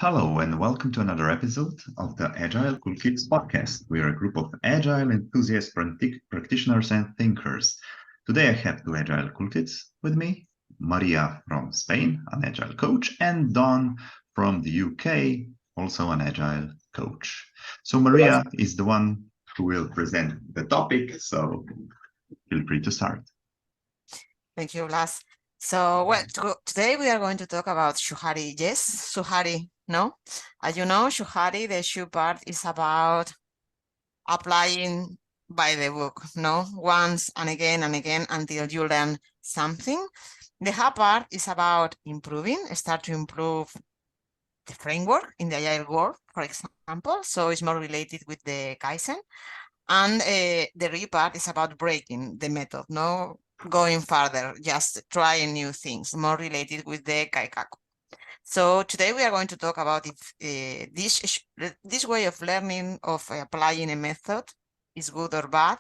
Hello and welcome to another episode of the Agile Cool Kids podcast. We are a group of Agile enthusiast practitioners and thinkers. Today I have two Agile Cool Kids with me, Maria from Spain, an Agile coach, and Don from the UK, also an Agile coach. So Maria is the one who will present the topic, so feel free to start. Thank you, Blas. So, today we are going to talk about Shu Ha Ri. Yes, Shu Ha Ri, no? As you know, Shu Ha Ri, the Shu part is about applying by the book, no? Once and again until you learn something. The Ha part is about improving, start to improve the framework in the Agile world, for example. So it's more related with the Kaizen. And the Ri part is about breaking the method, no? Going further, just trying new things, more related with the Kaikaku. So today we are going to talk about if this way of learning, of applying a method is good or bad,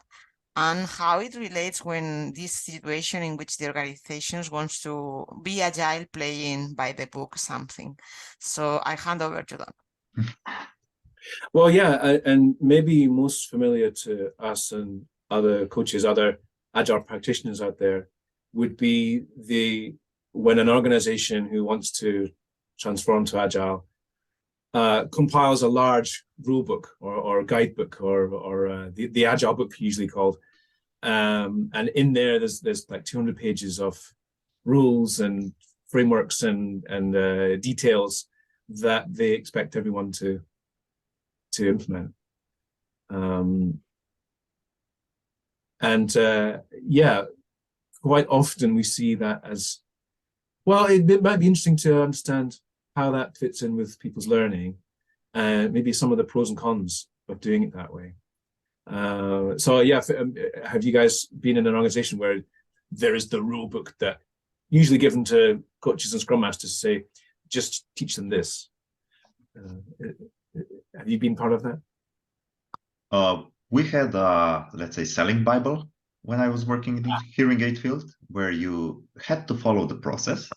and how it relates when this situation in which the organizations wants to be agile, playing by the book something. So I hand over to Don. Well, yeah, and maybe most familiar to us and other coaches, other agile practitioners out there, would be when an organization who wants to transform to agile compiles a large rule book or guidebook or the agile book usually called, and in there's like 200 pages of rules and frameworks and details that they expect everyone to implement. Yeah, quite often we see that as, well, it might be interesting to understand how that fits in with people's learning and maybe some of the pros and cons of doing it that way. So yeah, have you guys been in an organization where there is the rule book that usually given to coaches and scrum masters to say, just teach them this? Have you been part of that? We had let's say, selling Bible when I was working in the hearing aid field, where you had to follow the process,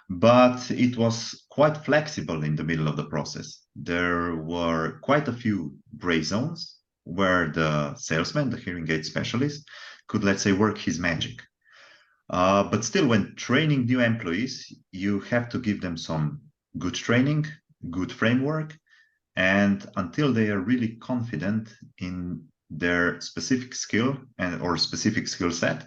but it was quite flexible in the middle of the process. There were quite a few gray zones where the salesman, the hearing aid specialist, could, let's say, work his magic. But still, when training new employees, you have to give them some good training, good framework, and until they are really confident in their specific skill or specific skill set,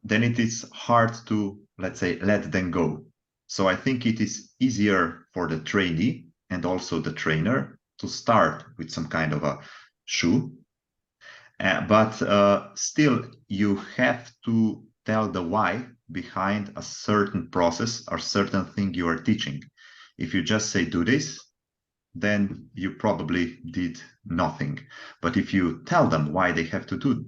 then it is hard to, let's say, let them go. So I think it is easier for the trainee and also the trainer to start with some kind of a shoe. But still, you have to tell the why behind a certain process or certain thing you are teaching. If you just say, do this, then you probably did nothing. But if you tell them why they have to do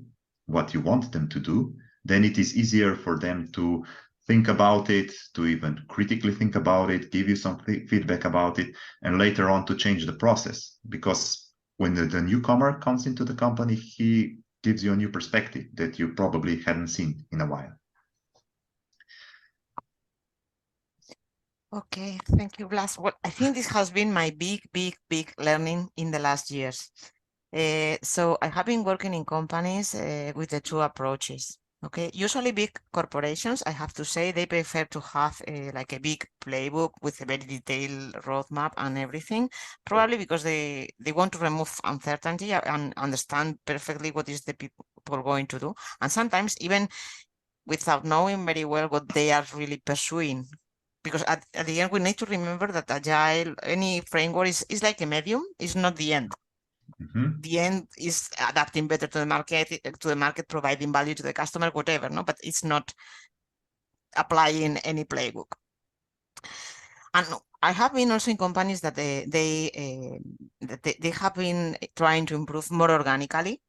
what you want them to do, then it is easier for them to think about it, to even critically think about it, give you some feedback about it, and later on to change the process. Because when the newcomer comes into the company, he gives you a new perspective that you probably hadn't seen in a while. Okay, thank you, Blas. Well, I think this has been my big learning in the last years. So I have been working in companies with the two approaches. Okay, usually big corporations, I have to say, they prefer to have like a big playbook with a very detailed roadmap and everything, probably because they want to remove uncertainty and understand perfectly what is the people going to do. And sometimes even without knowing very well what they are really pursuing. Because at the end, we need to remember that Agile, any framework is like a medium, it's not the end. Mm-hmm. The end is adapting better to the market, providing value to the customer, whatever, no? But it's not applying any playbook. And I have been also in companies that they have been trying to improve more organically.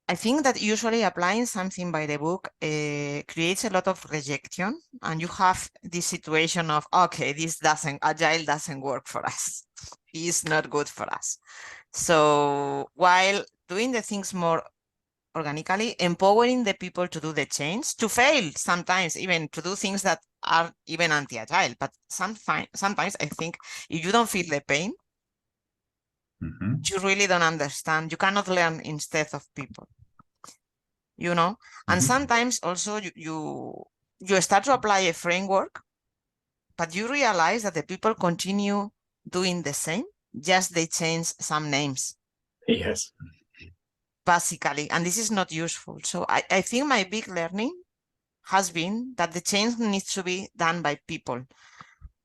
I think that usually applying something by the book creates a lot of rejection, and you have this situation of, okay, Agile doesn't work for us. It's not good for us. So while doing the things more organically, empowering the people to do the change, to fail sometimes, even to do things that are even anti-agile. But sometimes I think if you don't feel the pain, you really don't understand. You cannot learn instead of people, you know? And sometimes also you start to apply a framework, but you realize that the people continue doing the same, just they change some names. Yes. Basically, and this is not useful. So I think my big learning has been that the change needs to be done by people.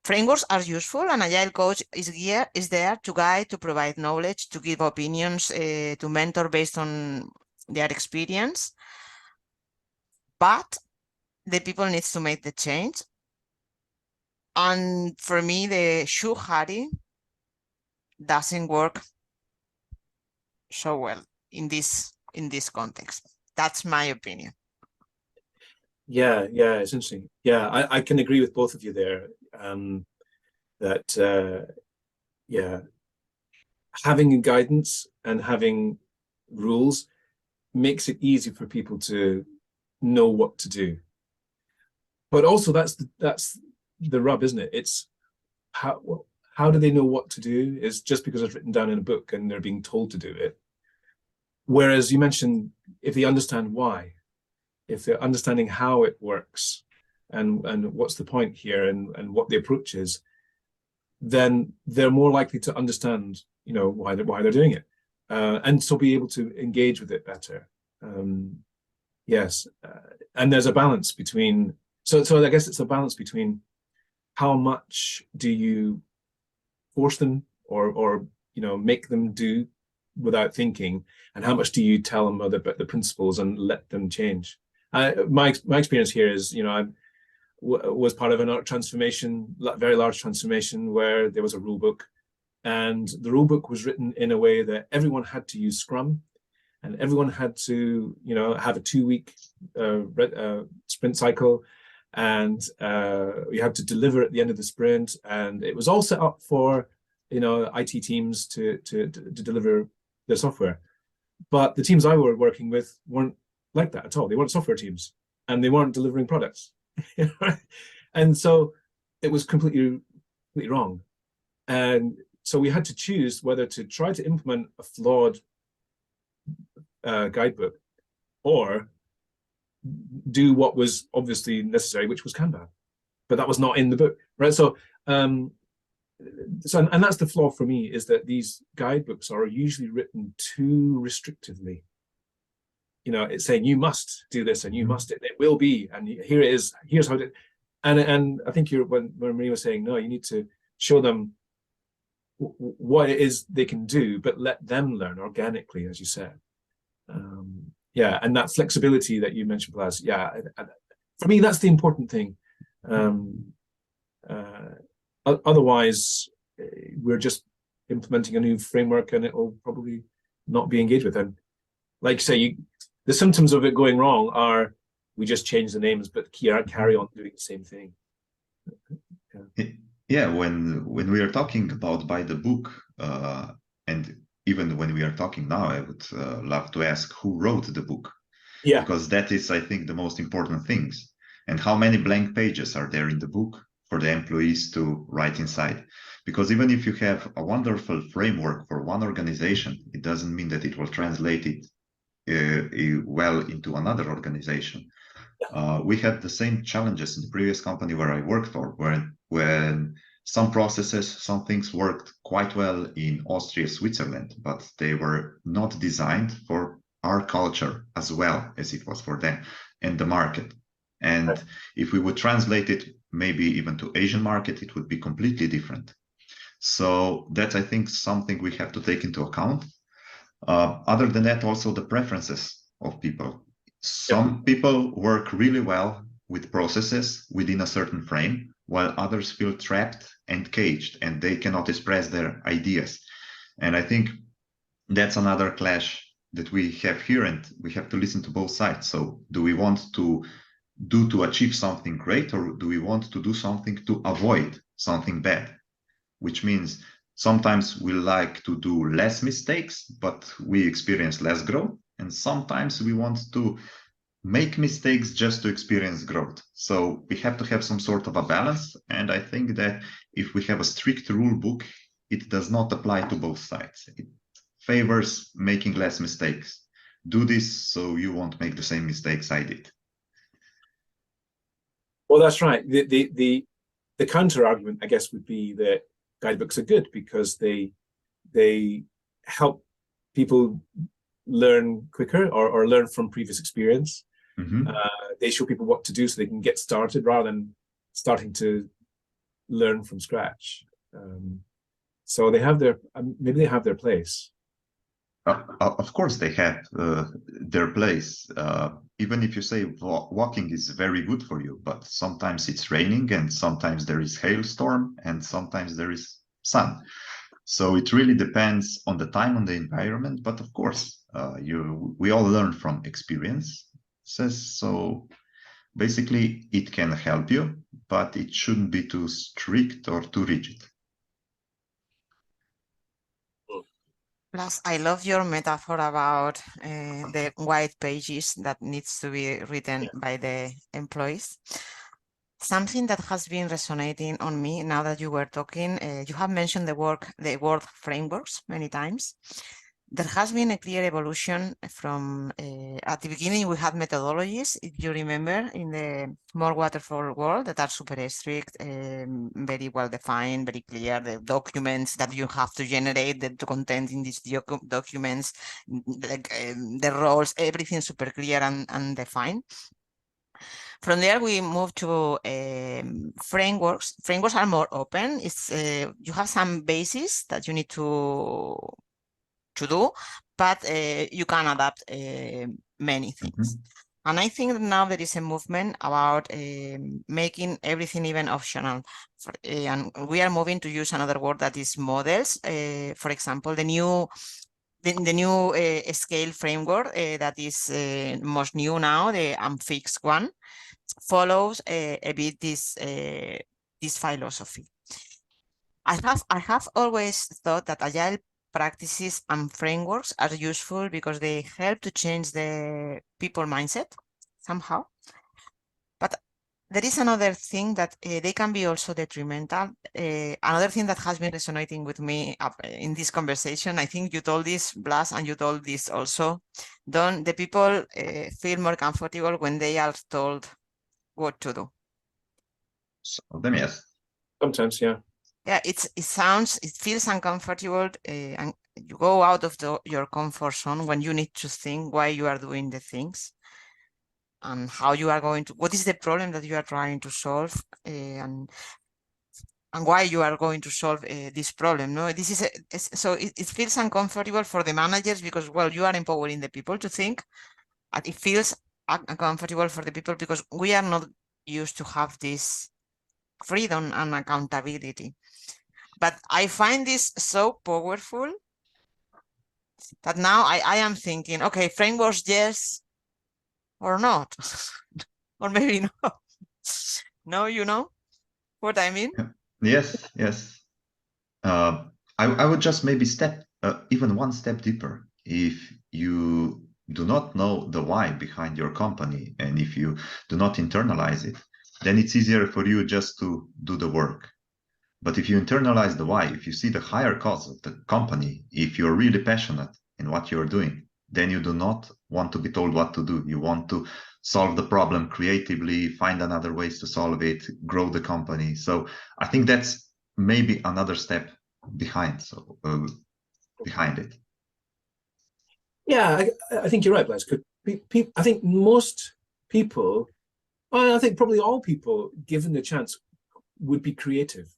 Frameworks are useful, and Agile coach is there to guide, to provide knowledge, to give opinions, to mentor based on their experience. But the people needs to make the change. And for me, the Shu Ha Ri doesn't work so well in this context. That's my opinion. Yeah, it's interesting. Yeah, I can agree with both of you there. Yeah, having guidance and having rules makes it easy for people to know what to do. But also that's the rub, isn't it? It's how do they know what to do is just because it's written down in a book and they're being told to do it. Whereas you mentioned if they understand why, if they're understanding how it works and what's the point here and what the approach is, then they're more likely to understand, why they're doing it, and so be able to engage with it better. Yes, and there's a balance between. So I guess it's a balance between how much do you force them or make them do without thinking, and how much do you tell them about the principles and let them change. My experience here is, I was part of an transformation, very large transformation, where there was a rule book, and the rule book was written in a way that everyone had to use Scrum, and everyone had to, have a 2-week sprint cycle, and you had to deliver at the end of the sprint, and it was all set up for, IT teams to deliver their software. But the teams I were working with weren't like that at all. They weren't software teams, and they weren't delivering products. And so it was completely wrong. And so we had to choose whether to try to implement a flawed guidebook or do what was obviously necessary, which was Kanban. But that was not in the book, right? So and that's the flaw for me, is that these guidebooks are usually written too restrictively. It's saying you must do this and you must, it will be, and here it is, here's how it, and I think when Marie was saying, no, you need to show them what it is they can do, but let them learn organically, as you said. And that flexibility that you mentioned, Blas, for me, that's the important thing. Otherwise, we're just implementing a new framework and it will probably not be engaged with. And like you say, the symptoms of it going wrong are we just change the names, but carry on doing the same thing. Yeah, when we are talking about by the book, and even when we are talking now, I would love to ask who wrote the book. Yeah. Because that is, I think, the most important things. And how many blank pages are there in the book for the employees to write inside? Because even if you have a wonderful framework for one organization, it doesn't mean that it will translate it well into another organization. We had the same challenges in the previous company where I worked for, when some processes, some things worked quite well in Austria, Switzerland, but they were not designed for our culture as well as it was for them and the market. And if we would translate it maybe even to Asian market, it would be completely different. So that's, I think, something we have to take into account. Other than that, also the preferences of people. Some people work really well with processes within a certain frame, while others feel trapped and caged and they cannot express their ideas. And I think that's another clash that we have here, and we have to listen to both sides. So do we want to achieve something great, or do we want to do something to avoid something bad? Which means sometimes we like to do less mistakes, but we experience less growth. and sometimes we want to make mistakes just to experience growth. So we have to have some sort of a balance. And I think that if we have a strict rule book, it does not apply to both sides. It favors making less mistakes. Do this so you won't make the same mistakes I did. Well, that's right. The counter argument, I guess, would be that guidebooks are good because they help people learn quicker or learn from previous experience. Mm-hmm. They show people what to do so they can get started rather than starting to learn from scratch. So they have maybe they have their place. Of course, they have their place. Even if you say walking is very good for you, but sometimes it's raining and sometimes there is hailstorm and sometimes there is sun. So it really depends on the time, on the environment. But of course, we all learn from experience. So basically, it can help you, but it shouldn't be too strict or too rigid. Plus, I love your metaphor about the white pages that needs to be written by the employees. Something that has been resonating on me now that you were talking, you have mentioned the word frameworks many times. There has been a clear evolution from, at the beginning we had methodologies, if you remember, in the more waterfall world that are super strict, very well defined, very clear, the documents that you have to generate, the content in these documents, like, the roles, everything super clear and defined. From there, we move to frameworks. Frameworks are more open. It's you have some bases that you need to do, but you can adapt many things. Mm-hmm. And I think that now there is a movement about making everything even optional. And we are moving to use another word that is models. For example, the new scale framework that is most new now, the unfixed one, follows a bit this philosophy. I have always thought that agile practices and frameworks are useful because they help to change the people mindset somehow. But there is another thing that they can be also detrimental. Another thing that has been resonating with me in this conversation, I think you told this, Blas, and you told this also. Don't the people feel more comfortable when they are told what to do? Some of them, yes. Sometimes, yeah. Yeah, it feels uncomfortable, and you go out of your comfort zone when you need to think why you are doing the things and how you are going to, what is the problem that you are trying to solve, and why you are going to solve this problem. No, this is so it feels uncomfortable for the managers because, well, you are empowering the people to think, and it feels uncomfortable for the people because we are not used to have this freedom and accountability. But I find this so powerful that now I am thinking, okay, frameworks, yes or not, or maybe no. No, you know what I mean? Yes, yes. I would just maybe step even one step deeper. If you do not know the why behind your company, and if you do not internalize it, then it's easier for you just to do the work. But if you internalize the why, if you see the higher cause of the company, if you're really passionate in what you're doing, then you do not want to be told what to do. You want to solve the problem creatively, find another ways to solve it, grow the company. So I think that's maybe another step behind it. Yeah, I think you're right, Blas. I think most people, well, I think probably all people, given the chance, would be creative.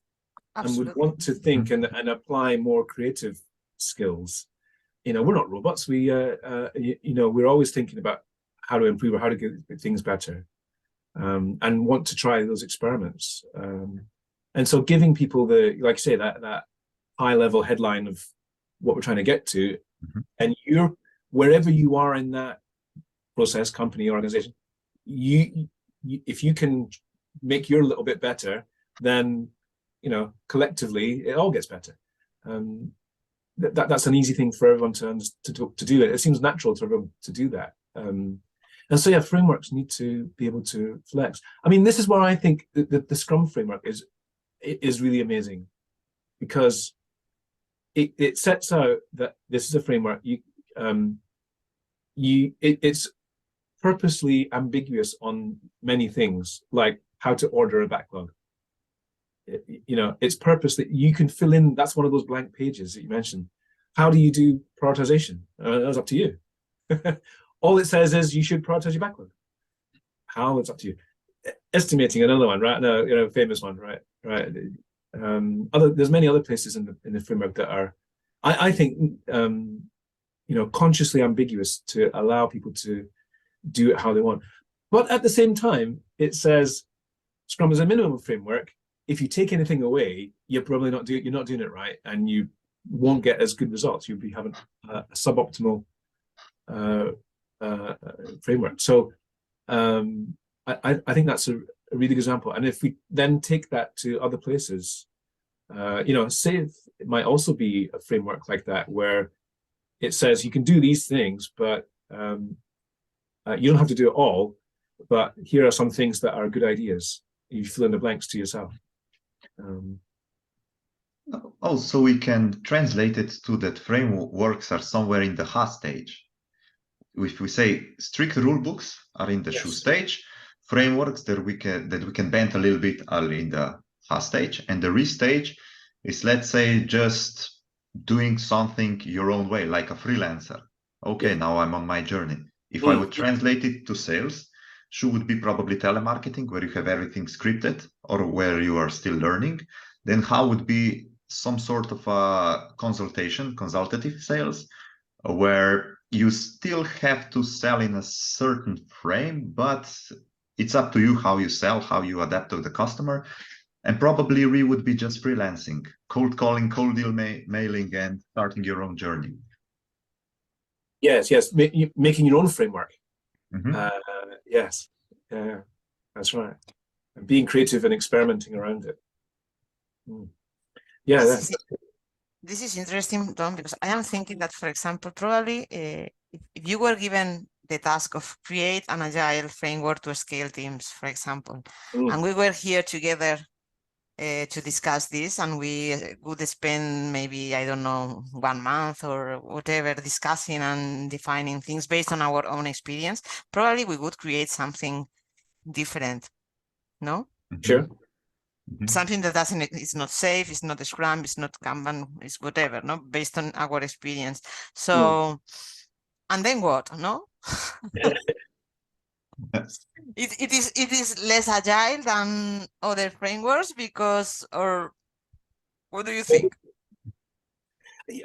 Absolutely. And would want to think and apply more creative skills. You know, we're not robots. We're always thinking about how to improve or how to get things better, and want to try those experiments. And so giving people like I say, that high level headline of what we're trying to get to, and you're wherever you are in that process, company, organization, if you can make your little bit better, then collectively it all gets better. that's an easy thing for everyone to do. It seems natural to everyone to do that. And so yeah, frameworks need to be able to flex. I mean, this is where I think the Scrum framework is really amazing, because it sets out that this is a framework. It's purposely ambiguous on many things, like how to order a backlog. It's purpose that you can fill in. That's one of those blank pages that you mentioned. How do you do prioritization? That's up to you. All it says is you should prioritize your backlog. How? It's up to you. Estimating, another one, right? No, famous one, right? There's many other places in the framework that are, I think, consciously ambiguous to allow people to do it how they want. But at the same time, it says Scrum is a minimum framework. If you take anything away, you're probably not doing it right, and you won't get as good results. You'll be having a suboptimal framework. So I think that's a really good example. And if we then take that to other places, Save, it might also be a framework like that, where it says you can do these things, but you don't have to do it all. But here are some things that are good ideas. You fill in the blanks to yourself. Also, we can translate it to that frameworks are somewhere in the Ha stage. If we say strict rule books are in the Shu stage, frameworks that we can bend a little bit are in the Ha stage, and the Ri stage is, let's say, just doing something your own way, like a freelancer. Okay, now I'm on my journey. If I would translate it to sales, Shu would be probably telemarketing, where you have everything scripted, or where you are still learning. Then Ha would be some sort of a consultative sales, where you still have to sell in a certain frame, but it's up to you how you sell, how you adapt to the customer. And probably Ri would be just freelancing, cold calling, cold deal mailing, and starting your own journey. Yes, making your own framework. Mm-hmm. Yes, that's right. And being creative and experimenting around it. Yeah, this is interesting, Tom, because I am thinking that, for example, probably if you were given the task of create an agile framework to scale teams, for example, and we were here together to discuss this, and we would spend maybe, I don't know, 1 month or whatever discussing and defining things based on our own experience, probably we would create something different, no? Sure. Something that it's not safe, it's not a Scrum, it's not Kanban, it's whatever, no, based on our experience. So, and then what, no? It is less agile than other frameworks because, or what do you think?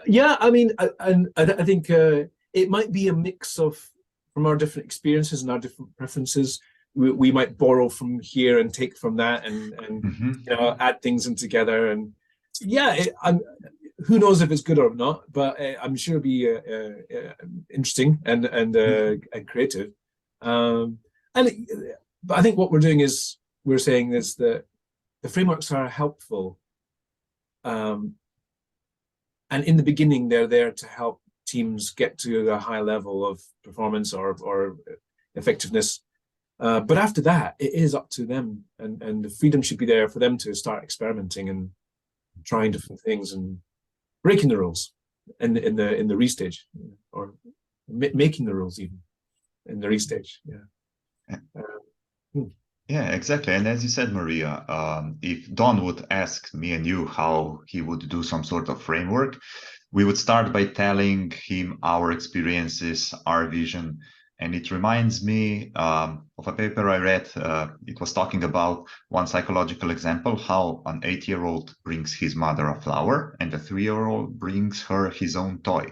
Yeah, I mean, I think it might be a mix of, from our different experiences and our different preferences. We might borrow from here and take from that, and add things in together. And yeah, who knows if it's good or not? But I'm sure it'll be interesting and creative. But I think what we're doing is we're saying is that the frameworks are helpful, and in the beginning they're there to help teams get to a high level of performance or effectiveness. But after that, it is up to them, and the freedom should be there for them to start experimenting and trying different things and breaking the rules in the restage, or making the rules even in the restage. Yeah, exactly. And as you said, Maria, if Don would ask me and you how he would do some sort of framework, we would start by telling him our experiences, our vision. And it reminds me of a paper I read. It was talking about one psychological example, how an 8-year-old brings his mother a flower and a 3-year-old brings her his own toy,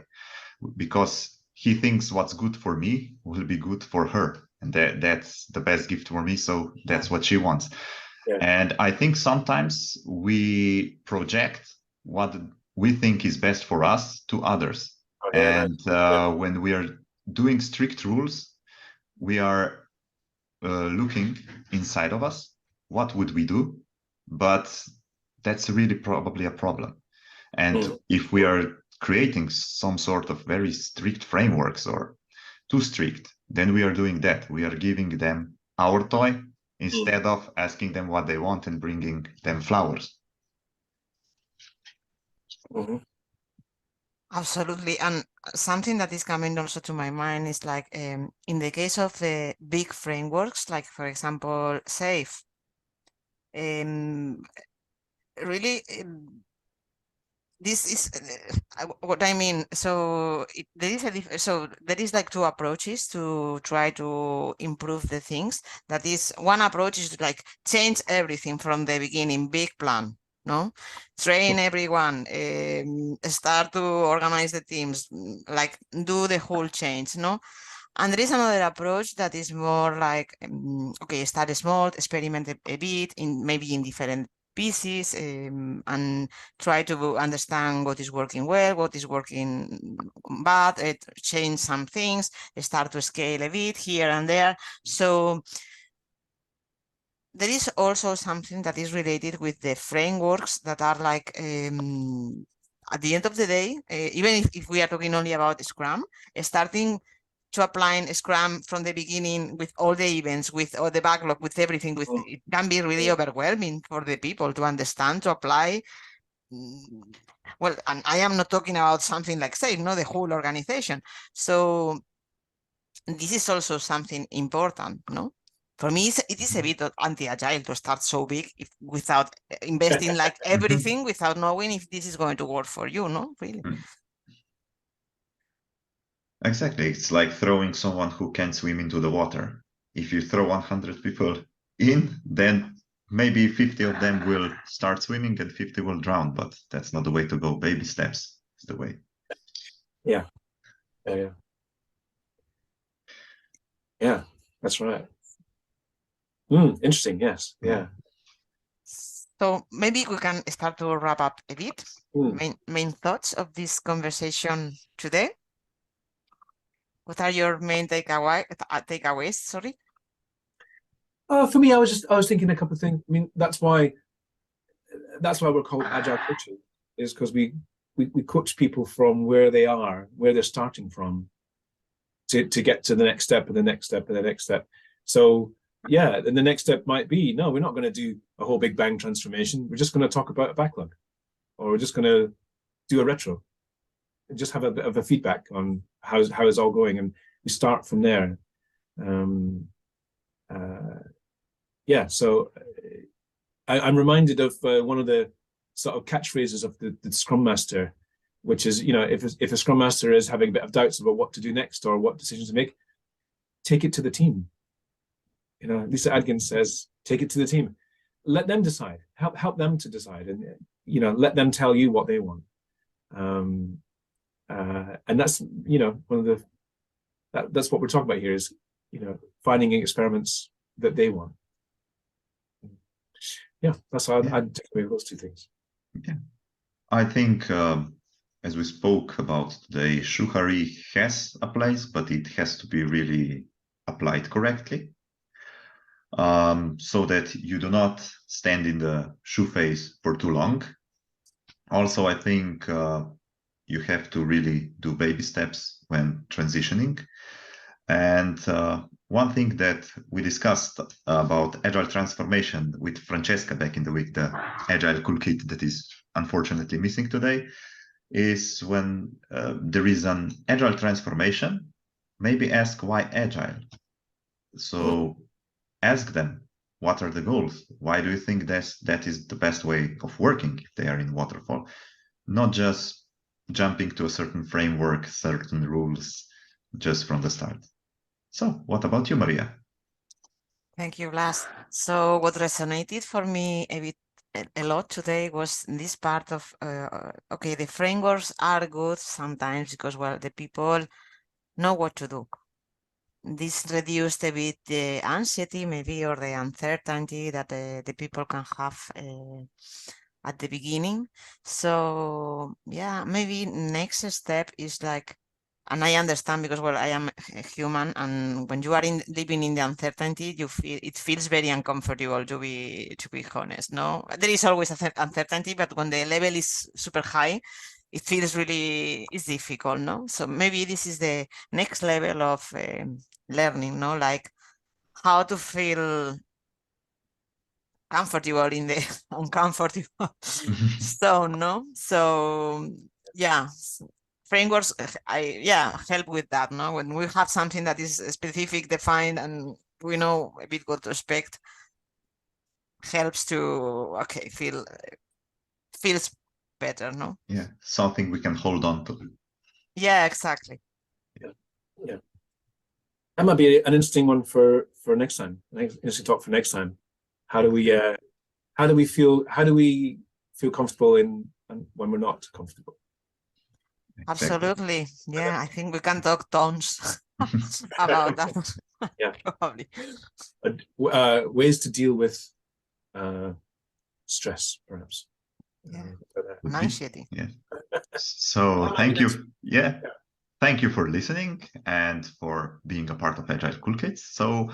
because he thinks what's good for me will be good for her. And that's the best gift for me. So that's what she wants. Yeah. And I think sometimes we project what we think is best for us to others. When we are doing strict rules, we are looking inside of us. What would we do? But that's really probably a problem. And if we are creating some sort of very strict frameworks or too strict, then we are doing that. We are giving them our toy instead of asking them what they want and bringing them flowers. Absolutely. And something that is coming also to my mind is like in the case of the big frameworks, like for example, SAFe, really this is what I mean. So there is there is like two approaches to try to improve the things. That is, one approach is to like change everything from the beginning, big plan, no? Train everyone, start to organize the teams, like do the whole change, no? And there is another approach that is more like, okay, start small, experiment a bit, maybe in different pieces, and try to understand what is working well, what is working bad, change some things, start to scale a bit here and there. So there is also something that is related with the frameworks that are like, at the end of the day, even if we are talking only about Scrum, starting to applying Scrum from the beginning with all the events, with all the backlog, with everything, it can be really overwhelming for the people to understand, to apply. Well, and I am not talking about something like SAFe, no, the whole organization. So this is also something important, no? For me, it is a bit anti-agile to start so big without investing like everything, without knowing if this is going to work for you, no? Really. Exactly. It's like throwing someone who can't swim into the water. If you throw 100 people in, then maybe 50 of them will start swimming and 50 will drown, but that's not the way to go. Baby steps is the way. Yeah. Yeah, that's right. Interesting. Yes. Yeah. So maybe we can start to wrap up a bit. Main thoughts of this conversation today. What are your main takeaways? Sorry. For me, I was thinking a couple of things. I mean, that's why we're called agile coaching, is because we coach people from where they are, where they're starting from, to get to the next step and the next step and the next step. So yeah, and the next step might be, no, we're not going to do a whole big bang transformation. We're just going to talk about a backlog, or we're just going to do a retro and just have a bit of a feedback on how it's all going, and we start from there. Yeah, so I'm reminded of one of the sort of catchphrases of the Scrum Master, which is, if a Scrum Master is having a bit of doubts about what to do next or what decisions to make, take it to the team. Lisa Adkins says, take it to the team. Let them decide. Help them to decide, and let them tell you what they want. And that's one of the that's what we're talking about here, is finding experiments that they want. Yeah, that's how I'd take away those two things. Yeah, I think as we spoke about today, Shu Ha Ri has a place, but it has to be really applied correctly, so that you do not stand in the Shu phase for too long. Also, I think you have to really do baby steps when transitioning. And one thing that we discussed about agile transformation with Francesca back in the week, the agile cool kit that is unfortunately missing today, is when there is an agile transformation, maybe ask why agile. So ask them, what are the goals? Why do you think that is the best way of working if they are in waterfall? Not just jumping to a certain framework, certain rules, just from the start. So what about you, Maria? Thank you, Blas. So what resonated for me a lot today was this part of, okay, the frameworks are good sometimes because, well, the people know what to do. This reduced a bit the anxiety, maybe, or the uncertainty that the people can have at the beginning. So yeah, maybe next step is like, and I understand because, well, I am a human, and when you are living in the uncertainty, it feels very uncomfortable, to be honest. No, there is always uncertainty, but when the level is super high, it feels really is difficult, no? So maybe this is the next level of learning, no? Like how to feel comfortable in the uncomfortable zone, no? So yeah, frameworks, help with that, no? When we have something that is specific, defined, and we know a bit what to expect, helps to feels better, no? Yeah, something we can hold on to. Yeah, exactly. Yeah. That might be an interesting one for next time. Interesting talk for next time. How do we feel comfortable when we're not comfortable? Exactly. Absolutely. Yeah, I think we can talk tons about that. Yeah. Probably. Ways to deal with stress, perhaps. Yeah. Would be. Anxiety. Yeah. So thank you. Yeah. Thank you for listening and for being a part of Agile Cool Kids. So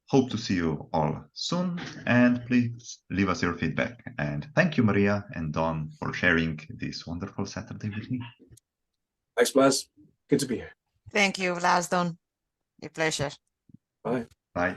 hope to see you all soon, and please leave us your feedback. And thank you, Maria and Don, for sharing this wonderful Saturday with me. Thanks, Blas. Good to be here. Thank you, Vlas, Don. A pleasure. Bye. Bye.